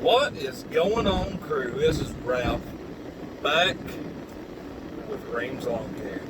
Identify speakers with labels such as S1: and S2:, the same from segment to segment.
S1: What is going on, crew? This is Ralph, back with Reams Lawn Care.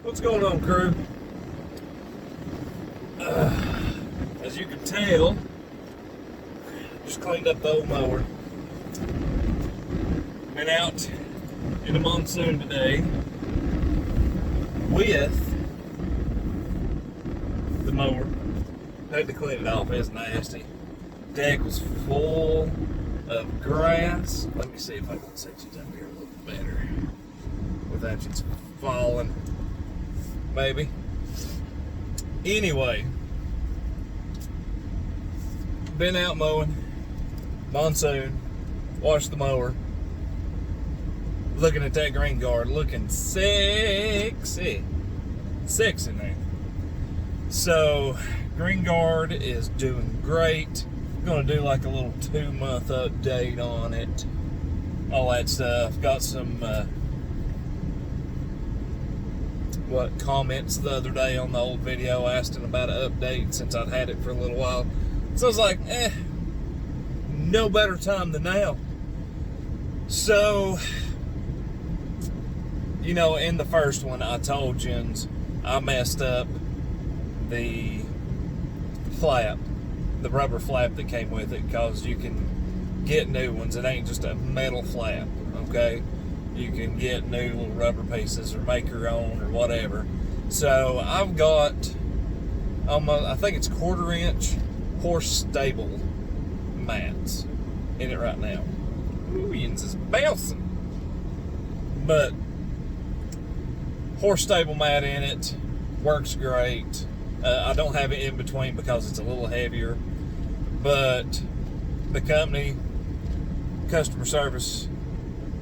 S1: What's going on, crew? As you can tell, just cleaned up the old mower. Been out in the monsoon today with the mower. Had to clean it off, it's nasty. Deck was full of grass. Let me see if I can set you down here a little better without you falling. Maybe. Anyway, been out mowing, monsoon, washed the mower, looking at that green guard, looking sexy man. So, green guard is doing great. I'm gonna do like a little 2-month update on it, all that stuff. Got some comments the other day on the old video asking about an update since I'd had it for a little while. So I was like, no better time than now. So, you know, in the first one I told you I messed up the flap, the rubber flap that came with it, because you can get new ones. It ain't just a metal flap, okay? You can get new little rubber pieces or make your own or whatever. So I've got almost, I think it's 1/4 inch horse stable mats in it right now. Ooh, Ian's is bouncing. But horse stable mat in it, works great. I don't have it in between because it's a little heavier, but the company, customer service,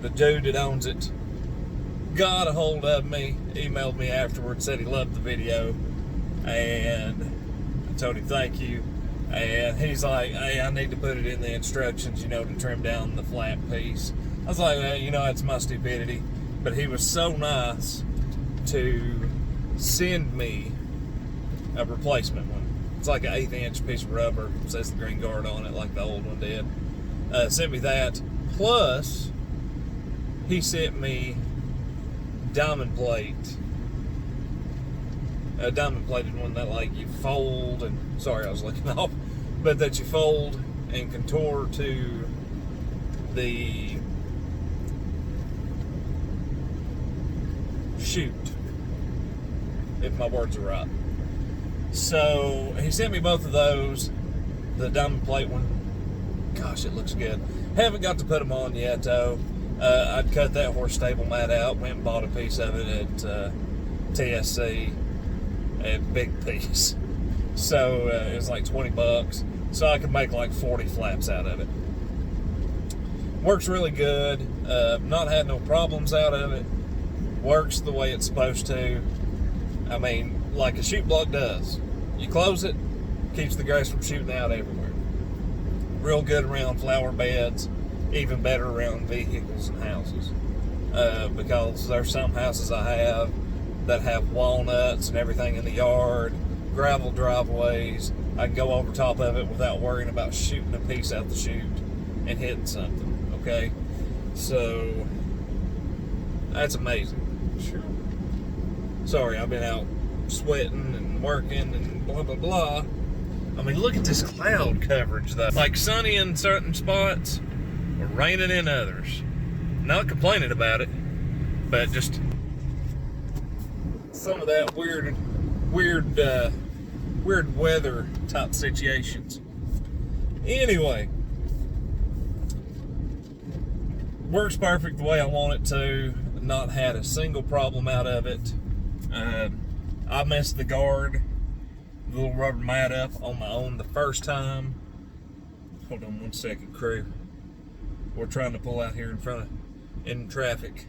S1: the dude that owns it, got a hold of me, emailed me afterwards, said he loved the video, and I told him thank you. And he's like, hey, I need to put it in the instructions, to trim down the flap piece. I was like, well, that's my stupidity. But he was so nice to send me a replacement one. It's like an 1/8 inch piece of rubber, says the Green Guard on it, like the old one did. Sent me that. Plus, he sent me diamond plate. A diamond plated one that like you fold and, sorry I was looking off, but that you fold and contour to the chute, if my words are right. So he sent me both of those. The diamond plate one, gosh, it looks good. Haven't got to put them on yet though. I'd cut that horse stable mat out, went and bought a piece of it at TSC, a big piece. So it was like $20, so I could make like 40 flaps out of it. Works really good. Not had no problems out of it. Works the way it's supposed to. I mean, like a chute block does. You close it, keeps the grass from shooting out everywhere. Real good around flower beds, even better around vehicles and houses. Because there's some houses I have that have walnuts and everything in the yard, gravel driveways. I can go over top of it without worrying about shooting a piece out the chute and hitting something, okay? So, that's amazing. Sure. Sorry, I've been out sweating and working and blah, blah, blah. I mean, look at this cloud coverage, though. Like sunny in certain spots, or raining in others. Not complaining about it, but just some of that weird weather type situations. Anyway, works perfect the way I want it to. Not had a single problem out of it. I messed the guard, the little rubber mat up on my own the first time. Hold on one second, crew. We're trying to pull out here in traffic.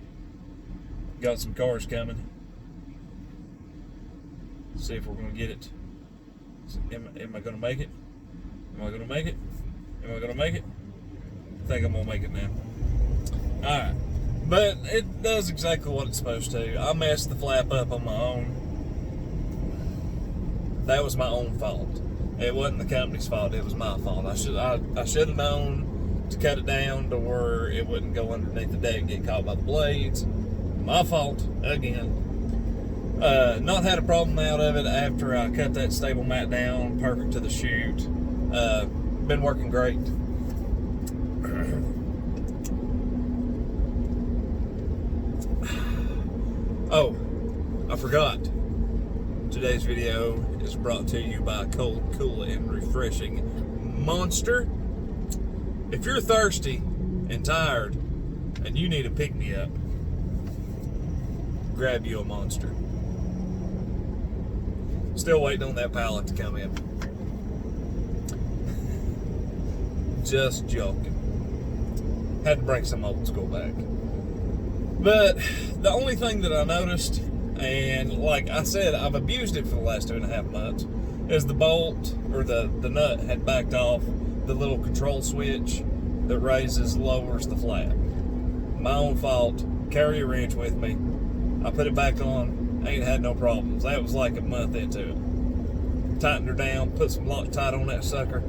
S1: Got some cars coming. See if we're gonna get it. Am I gonna make it? Am I gonna make it? Am I gonna make it? I think I'm gonna make it now. Alright. But it does exactly what it's supposed to. I messed the flap up on my own. That was my own fault. It wasn't the company's fault, it was my fault. I should have known to cut it down to where it wouldn't go underneath the deck and get caught by the blades. My fault, again. Not had a problem out of it after I cut that stable mat down, perfect to the chute. Been working great. Oh, I forgot. Today's video is brought to you by Cold, Cool, and Refreshing Monster. If you're thirsty and tired and you need a pick-me-up, grab you a Monster. Still waiting on that pallet to come in. Just joking. Had to bring some old school back. But the only thing that I noticed, and like I said, I've abused it for the last 2.5 months, is the bolt or the nut had backed off the little control switch that raises, lowers the flap. My own fault. Carry a wrench with me. I put it back on. Ain't had no problems. That was like a month into it. Tightened her down, put some Loctite on that sucker.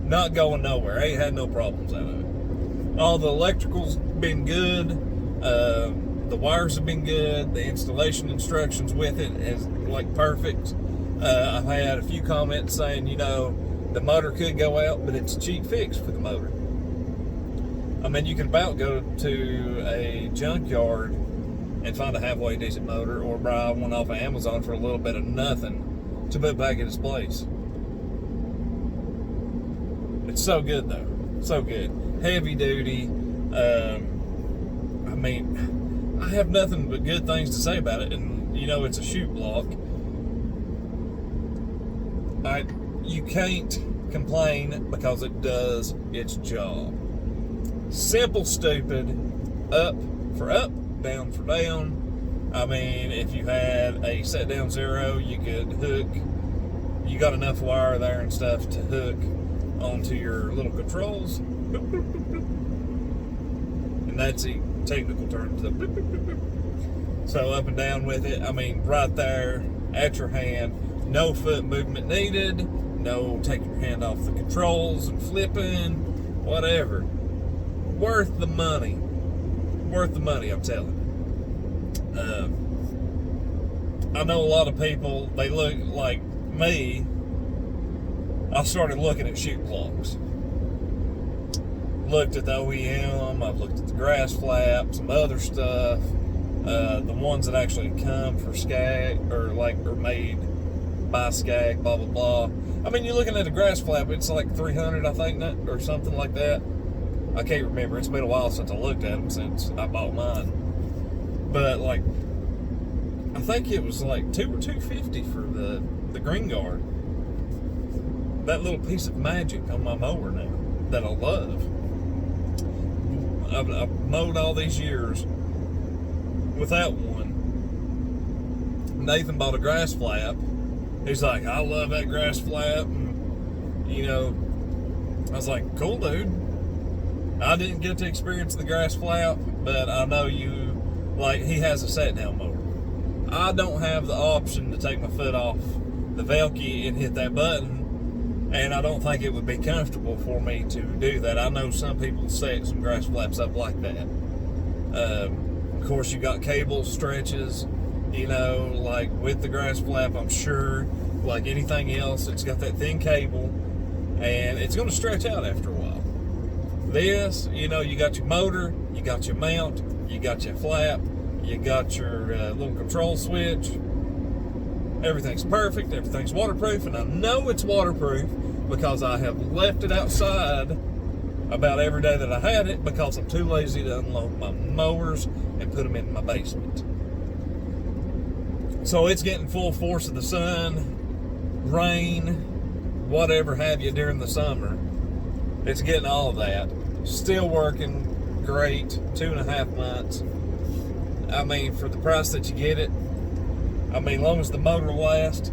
S1: Not going nowhere. Ain't had no problems out of it. All the electrical's been good. The wires have been good. The installation instructions with it is like perfect. I've had a few comments saying, the motor could go out, but it's a cheap fix for the motor. I mean, you can about go to a junkyard and find a halfway decent motor, or buy one off of Amazon for a little bit of nothing to put back in its place. It's so good though, so good. Heavy duty. I mean, I have nothing but good things to say about it, and it's a chute block. You can't complain because it does its job. Simple, stupid, up for up, down for down. I mean, if you had a set down 0, you could hook. You got enough wire there and stuff to hook onto your little controls. And that's the technical term. So up and down with it. I mean, right there at your hand. No foot movement needed. No taking your hand off the controls and flipping. Whatever. Worth the money. Worth the money, I'm telling you. I know a lot of people, they look like me. I started looking at chute blocks. Looked at the OEM, I've looked at the grass flap, some other stuff. The ones that actually come for scag, or made by scag, blah, blah, blah. I mean, you're looking at a grass flap, it's like 300, I think, or something like that. I can't remember. It's been a while since I looked at them, since I bought mine. But, like, I think it was like $200 or $250 for the green guard. That little piece of magic on my mower now that I love. I've mowed all these years without one. Nathan bought a grass flap. He's like, I love that grass flap. And, you know, I was like, cool, dude. I didn't get to experience the grass flap, but I know you, like, he has a set down mower. I don't have the option to take my foot off the Velky and hit that button, and I don't think it would be comfortable for me to do that. I know some people set some grass flaps up like that. Of course, you got cable stretches, you know, like with the grass flap, I'm sure, like anything else, it's got that thin cable, and it's going to stretch out after a while. This, you know, you got your motor, you got your mount, you got your flap, you got your little control switch. Everything's perfect, everything's waterproof, and I know it's waterproof because I have left it outside about every day that I had it because I'm too lazy to unload my mowers and put them in my basement. So it's getting full force of the sun, rain, whatever have you during the summer. It's getting all of that. Still working great, 2.5 months. I mean, for the price that you get it, I mean, as long as the motor lasts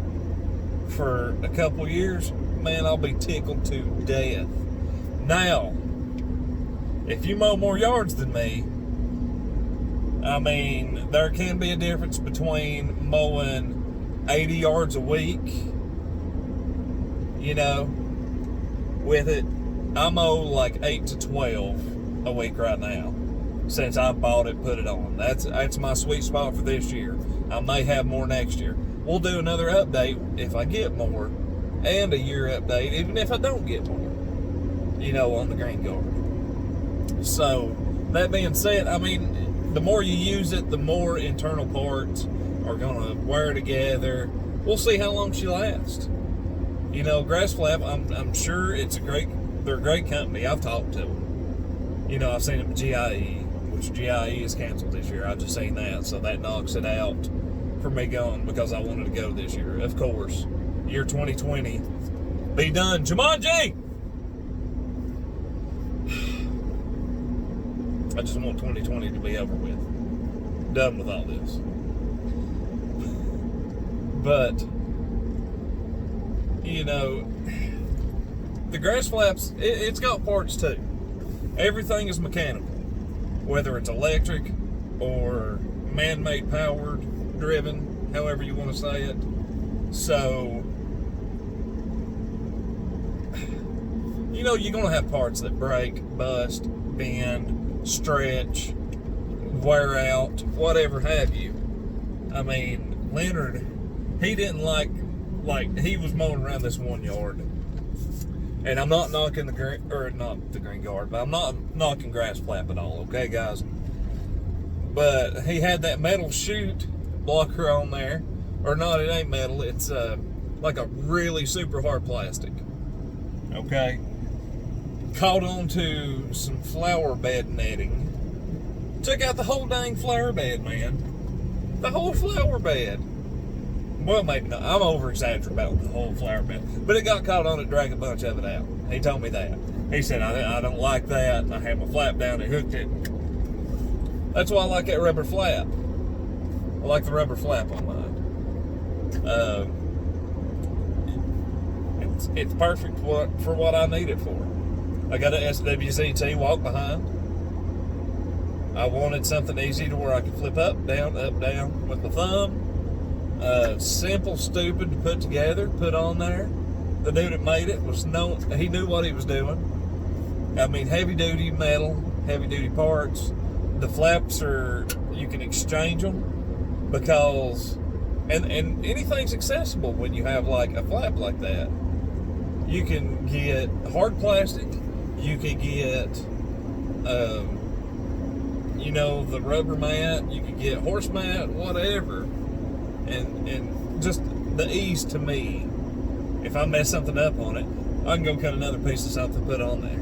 S1: for a couple years, man, I'll be tickled to death. Now, if you mow more yards than me, I mean, there can be a difference between mowing 80 yards a week, you know, with it. I mow like 8 to 12 a week right now. Since I bought it, put it on. That's my sweet spot for this year. I may have more next year. We'll do another update if I get more, and a year update, even if I don't get more, you know, on the green guard. So, that being said, I mean, the more you use it, the more internal parts are going to wear together. We'll see how long she lasts. You know, Grass Flap, I'm sure they're a great company. I've talked to them. You know, I've seen them at GIE, which GIE is canceled this year. I've just seen that, so that knocks it out for me going because I wanted to go this year. Of course, year 2020, be done. Jumanji! I just want 2020 to be over with. Done with all this. But, you know, the grass flaps, it's got parts too. Everything is mechanical, whether it's electric or man-made powered, driven, however you want to say it. So, you know, you're going to have parts that break, bust, bend, stretch, wear out, whatever have you. I mean, Leonard, he didn't like he was mowing around this 1 yard. And I'm not knocking not the green guard, but I'm not knocking grass flap at all, okay, guys? But he had that metal chute blocker on there, or not, it ain't metal, it's like a really super hard plastic, okay? Caught onto some flower bed netting, took out the whole dang flower bed, man. The whole flower bed. Well, maybe not. I'm over-exaggerating about the whole flower bed. But it got caught on it, dragged a bunch of it out. He told me that. He said, I don't like that. I had my flap down and hooked it. That's why I like that rubber flap. I like the rubber flap on mine. It's perfect for what I need it for. I got a swzt walk behind. I wanted something easy to where I could flip up, down with my thumb. Simple, stupid to put together, put on there. The dude that made it he knew what he was doing. I mean, heavy duty metal, heavy duty parts. The flaps you can exchange them because, and anything's accessible when you have like a flap like that. You can get hard plastic, you can get, the rubber mat, you can get horse mat, whatever. And just the ease to me, if I mess something up on it, I can go cut another piece of something, put on there.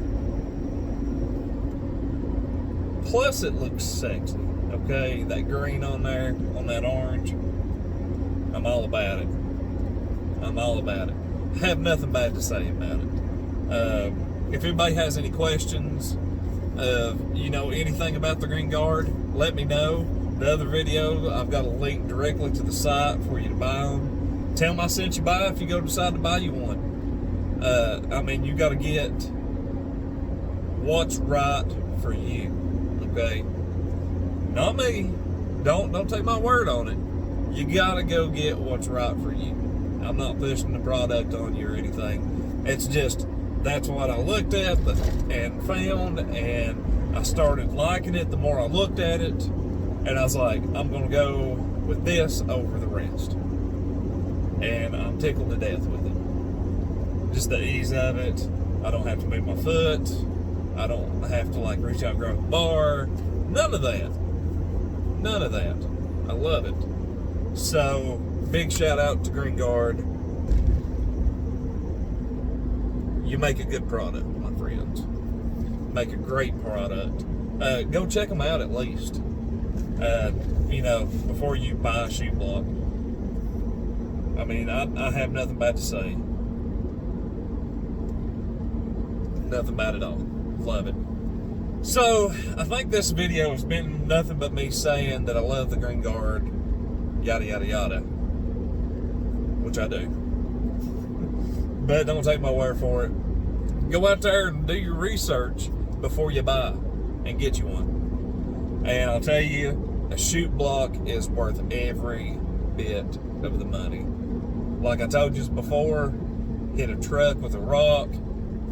S1: Plus it looks sexy, okay? That green on there, on that orange, I'm all about it. I'm all about it. I have nothing bad to say about it. If anybody has any questions, anything about the Green Guard, let me know. The other video, I've got a link directly to the site for you to buy them. Tell them I sent you by if you go decide to buy you one. You got to get what's right for you, okay? Not me. Don't take my word on it. You got to go get what's right for you. I'm not pushing the product on you or anything. It's just, that's what I looked at and found, and I started liking it the more I looked at it, and I was like, I'm going to go with this over the rest. And I'm tickled to death with it. Just the ease of it. I don't have to move my foot. I don't have to reach out and grab a bar. None of that. None of that. I love it. So, big shout out to Green Guard. You make a good product, my friends. Make a great product. Go check them out at least. Before you buy a shoe block. I mean, I have nothing bad to say. Nothing bad at all. Love it. So, I think this video has been nothing but me saying that I love the Green Guard, yada, yada, yada. Which I do. But don't take my word for it. Go out there and do your research before you buy and get you one. And I'll tell you, a chute block is worth every bit of the money. Like I told you before, hit a truck with a rock,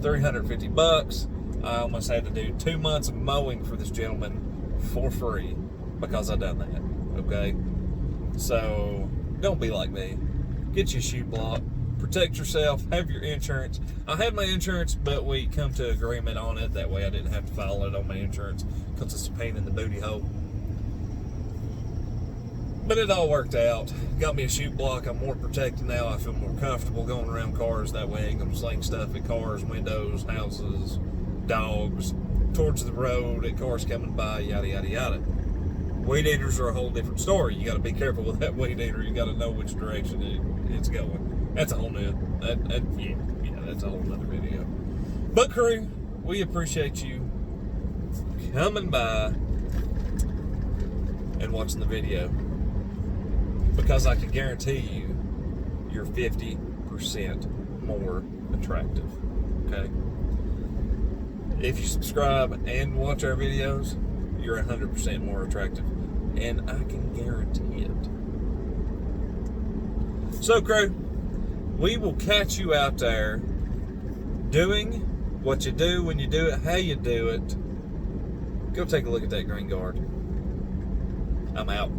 S1: $350. I almost had to do 2 months of mowing for this gentleman for free because I done that, okay? So, don't be like me. Get you a chute block, protect yourself, have your insurance. I had my insurance, but we come to agreement on it. That way I didn't have to file it on my insurance because it's a pain in the booty hole. But it all worked out. Got me a chute block. I'm more protected now. I feel more comfortable going around cars. That way I ain't gonna sling stuff at cars, windows, houses, dogs, towards the road, at cars coming by, yada, yada, yada. Weed eaters are a whole different story. You got to be careful with that weed eater. You got to know which direction it's going. That's a whole new, that's a whole nother video. But crew, we appreciate you coming by and watching the video, because I can guarantee you, you're 50% more attractive, okay? If you subscribe and watch our videos, you're 100% more attractive. And I can guarantee it. So, crew, we will catch you out there doing what you do when you do it, how you do it. Go take a look at that Green Guard. I'm out.